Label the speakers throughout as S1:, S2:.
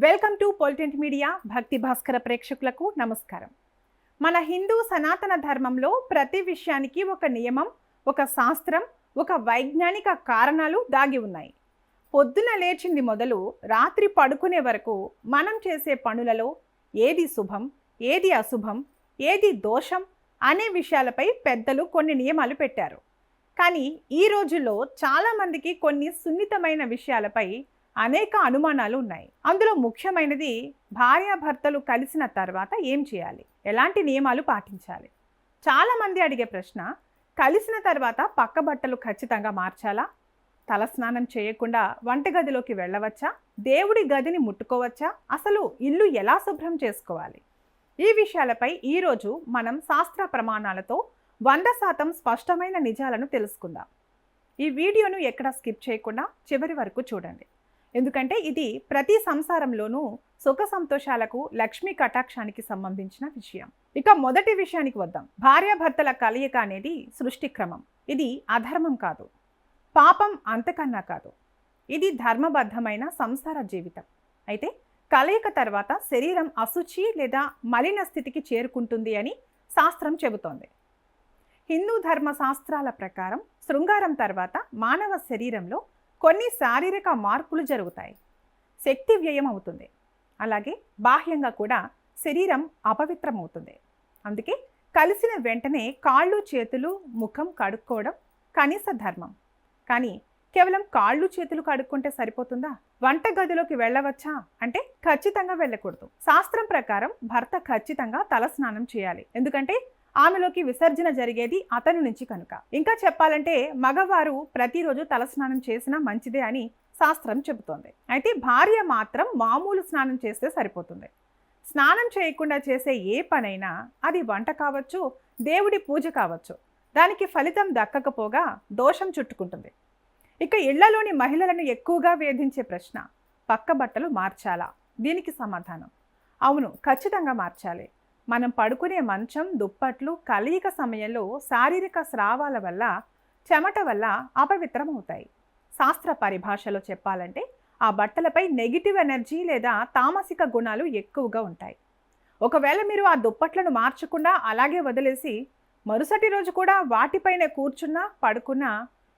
S1: Welcome to పొలిటెంట్ media భక్తి భాస్కర ప్రేక్షకులకు నమస్కారం. మన హిందూ సనాతన ధర్మంలో ప్రతి విషయానికి ఒక నియమం, ఒక శాస్త్రం, ఒక వైజ్ఞానిక కారణాలు దాగి ఉన్నాయి. పొద్దున లేచింది మొదలు రాత్రి పడుకునే వరకు మనం చేసే పనులలో ఏది శుభం, ఏది అశుభం, ఏది దోషం అనే విషయాలపై పెద్దలు కొన్ని నియమాలు పెట్టారు. కానీ ఈ రోజుల్లో చాలామందికి కొన్ని సున్నితమైన విషయాలపై అనేక అనుమానాలు ఉన్నాయి. అందులో ముఖ్యమైనది భార్యాభర్తలు కలిసిన తర్వాత ఏం చేయాలి, ఎలాంటి నియమాలు పాటించాలి. చాలామంది అడిగే ప్రశ్న, కలిసిన తర్వాత పక్క బట్టలు ఖచ్చితంగా మార్చాలా, తలస్నానం చేయకుండా వంటగదిలోకి వెళ్ళవచ్చా, దేవుడి గదిని ముట్టుకోవచ్చా, అసలు ఇల్లు ఎలా శుభ్రం చేసుకోవాలి. ఈ విషయాలపై ఈరోజు మనం శాస్త్ర ప్రమాణాలతో 100% స్పష్టమైన నిజాలను తెలుసుకుందాం. ఈ వీడియోను ఎక్కడ స్కిప్ చేయకుండా చివరి వరకు చూడండి. ఎందుకంటే ఇది ప్రతి సంసారంలోనూ సుఖ సంతోషాలకు, లక్ష్మీ కటాక్షానికి సంబంధించిన విషయం. ఇక మొదటి విషయానికి వద్దాం. భార్యాభర్తల కలయిక అనేది సృష్టి క్రమం. ఇది అధర్మం కాదు, పాపం అంతకన్నా కాదు. ఇది ధర్మబద్ధమైన సంసార జీవితం. అయితే కలయిక తర్వాత శరీరం అశుచి లేదా మలిన స్థితికి చేరుకుంటుంది అని శాస్త్రం చెబుతోంది. హిందూ ధర్మ శాస్త్రాల ప్రకారం శృంగారం తర్వాత మానవ శరీరంలో కొన్ని శారీరక మార్పులు జరుగుతాయి. శక్తి వ్యయం అవుతుంది. అలాగే బాహ్యంగా కూడా శరీరం అపవిత్రమవుతుంది. అందుకే కలిసిన వెంటనే కాళ్ళు, చేతులు, ముఖం కడుక్కోవడం కనీస ధర్మం. కానీ కేవలం కాళ్ళు, చేతులు కడుక్కుంటే సరిపోతుందా? వంటగదిలోకి వెళ్ళవచ్చా అంటే ఖచ్చితంగా వెళ్ళకూడదు. శాస్త్రం ప్రకారం భర్త ఖచ్చితంగా తలస్నానం చేయాలి. ఎందుకంటే ఆమెలోకి విసర్జన జరిగేది అతని నుంచి కనుక. ఇంకా చెప్పాలంటే మగవారు ప్రతిరోజు తలస్నానం చేసినా మంచిదే అని శాస్త్రం చెబుతోంది. అయితే భార్య మాత్రం మామూలు స్నానం చేస్తే సరిపోతుంది. స్నానం చేయకుండా చేసే ఏ పనైనా, అది వంట కావచ్చు, దేవుడి పూజ కావచ్చు, దానికి ఫలితం దక్కకపోగా దోషం చుట్టుకుంటుంది. ఇక ఇళ్లలోని మహిళలను ఎక్కువగా వేధించే ప్రశ్న, పక్క బట్టలు మార్చాలా? దీనికి సమాధానం అవును, ఖచ్చితంగా మార్చాలి. మనం పడుకునే మంచం, దుప్పట్లు కలయిక సమయంలో శారీరక స్రావాల వల్ల, చెమట వల్ల అపవిత్రమవుతాయి. శాస్త్ర పరిభాషలో చెప్పాలంటే ఆ బట్టలపై నెగిటివ్ ఎనర్జీ లేదా తామసిక గుణాలు ఎక్కువగా ఉంటాయి. ఒకవేళ మీరు ఆ దుప్పట్లను మార్చకుండా అలాగే వదిలేసి మరుసటి రోజు కూడా వాటిపైన కూర్చున్నా, పడుకున్నా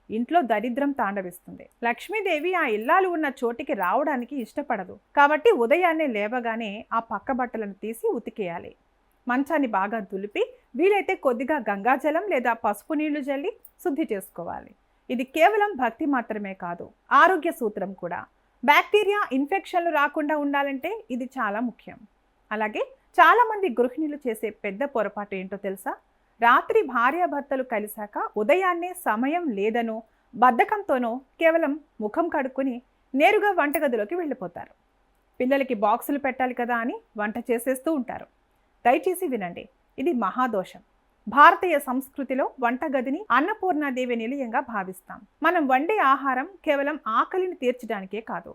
S1: ఇంట్లో దరిద్రం తాండవిస్తుంది. లక్ష్మీదేవి ఆ ఇల్లాలు ఉన్న చోటికి రావడానికి ఇష్టపడదు. కాబట్టి ఉదయాన్నే లేవగానే ఆ పక్క బట్టలను తీసి ఉతికేయాలి. మంచాన్ని బాగా దులిపి వీలైతే కొద్దిగా గంగాజలం లేదా పసుపు నీళ్లు జల్లి శుద్ధి చేసుకోవాలి. ఇది కేవలం భక్తి మాత్రమే కాదు, ఆరోగ్య సూత్రం కూడా. బ్యాక్టీరియా ఇన్ఫెక్షన్లు రాకుండా ఉండాలంటే ఇది చాలా ముఖ్యం. అలాగే చాలామంది గృహిణులు చేసే పెద్ద పొరపాటు ఏంటో తెలుసా? రాత్రి భార్యాభర్తలు కలిశాక ఉదయాన్నే సమయం లేదనో, బద్ధకంతోనో కేవలం ముఖం కడుక్కుని నేరుగా వంటగదిలోకి వెళ్ళిపోతారు. పిల్లలకి బాక్సులు పెట్టాలి కదా అని వంట చేసేస్తూ ఉంటారు. దయచేసి వినండి, ఇది మహాదోషం. భారతీయ సంస్కృతిలో వంటగదిని అన్నపూర్ణాదేవి నిలయంగా భావిస్తాం. మనం వండే ఆహారం కేవలం ఆకలిని తీర్చడానికే కాదు,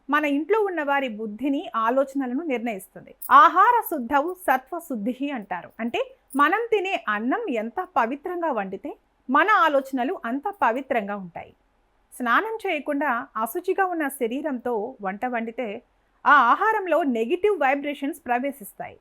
S1: మన ఇంట్లో ఉన్న వారి బుద్ధిని, ఆలోచనలను నిర్ణయిస్తుంది. ఆహార శుద్ధవు సత్వ శుద్ధి అంటారు. అంటే మనం తినే అన్నం ఎంత పవిత్రంగా వండితే మన ఆలోచనలు అంత పవిత్రంగా ఉంటాయి. స్నానం చేయకుండా అశుచిగా ఉన్న శరీరంతో వంట వండితే ఆ ఆహారంలో నెగిటివ్ వైబ్రేషన్స్ ప్రవేశిస్తాయి.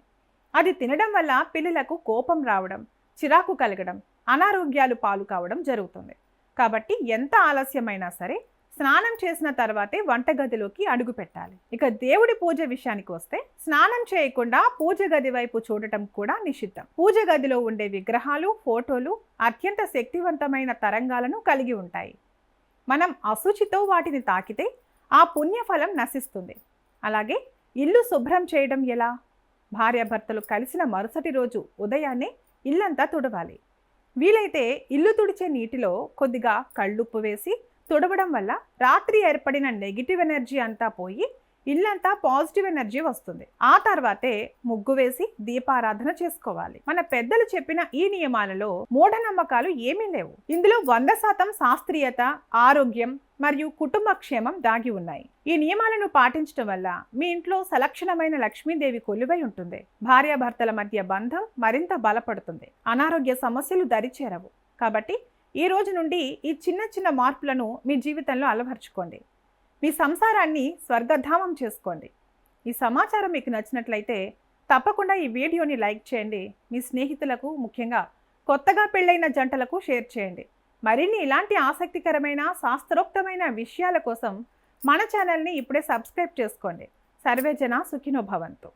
S1: అది తినడం వల్ల పిల్లలకు కోపం రావడం, చిరాకు కలగడం, అనారోగ్యాలు పాలు కావడం జరుగుతుంది. కాబట్టి ఎంత ఆలస్యమైనా సరే స్నానం చేసిన తర్వాతే వంటగదిలోకి అడుగు పెట్టాలి. ఇక దేవుడి పూజ విషయానికి వస్తే, స్నానం చేయకుండా పూజ గది వైపు చూడటం కూడా నిషిద్ధం. పూజ గదిలో ఉండే విగ్రహాలు, ఫోటోలు అత్యంత శక్తివంతమైన తరంగాలను కలిగి ఉంటాయి. మనం అశుచితో వాటిని తాకితే ఆ పుణ్యఫలం నశిస్తుంది. అలాగే ఇల్లు శుభ్రం చేయడం ఎలా? భార్యాభర్తలు కలిసిన మరుసటి రోజు ఉదయాన్నే ఇల్లంతా తుడవాలి. వీలైతే ఇల్లు తుడిచే నీటిలో కొద్దిగా కళ్ళుప్పు వేసి తుడవడం వల్ల రాత్రి ఏర్పడిన నెగిటివ్ ఎనర్జీ అంతా పోయి ఇల్లంతా పాజిటివ్ ఎనర్జీ వస్తుంది. ఆ తర్వాతే ముగ్గు వేసి దీపారాధన చేసుకోవాలి. మన పెద్దలు చెప్పిన ఈ నియమాలలో మూఢనమ్మకాలు ఏమీ లేవు. ఇందులో 100% శాస్త్రీయత, ఆరోగ్యం మరియు కుటుంబ క్షేమం దాగి ఉన్నాయి. ఈ నియమాలను పాటించడం వల్ల మీ ఇంట్లో సలక్షణమైన లక్ష్మీదేవి కొలువై ఉంటుంది. భార్యాభర్తల మధ్య బంధం మరింత బలపడుతుంది. అనారోగ్య సమస్యలు దరిచేరవు. కాబట్టి ఈ రోజు నుండి ఈ చిన్న చిన్న మార్పులను మీ జీవితంలో అలవర్చుకోండి. మీ సంసారాన్ని స్వర్గధామం చేసుకోండి. ఈ సమాచారం మీకు నచ్చినట్లయితే తప్పకుండా ఈ వీడియోని లైక్ చేయండి. మీ స్నేహితులకు, ముఖ్యంగా కొత్తగా పెళ్ళైన జంటలకు షేర్ చేయండి. మరిన్ని ఇలాంటి ఆసక్తికరమైన శాస్త్రోక్తమైన విషయాల కోసం మన ఛానల్ని ఇప్పుడే సబ్స్క్రైబ్ చేసుకోండి. సర్వే జన సుఖినో భవంతు.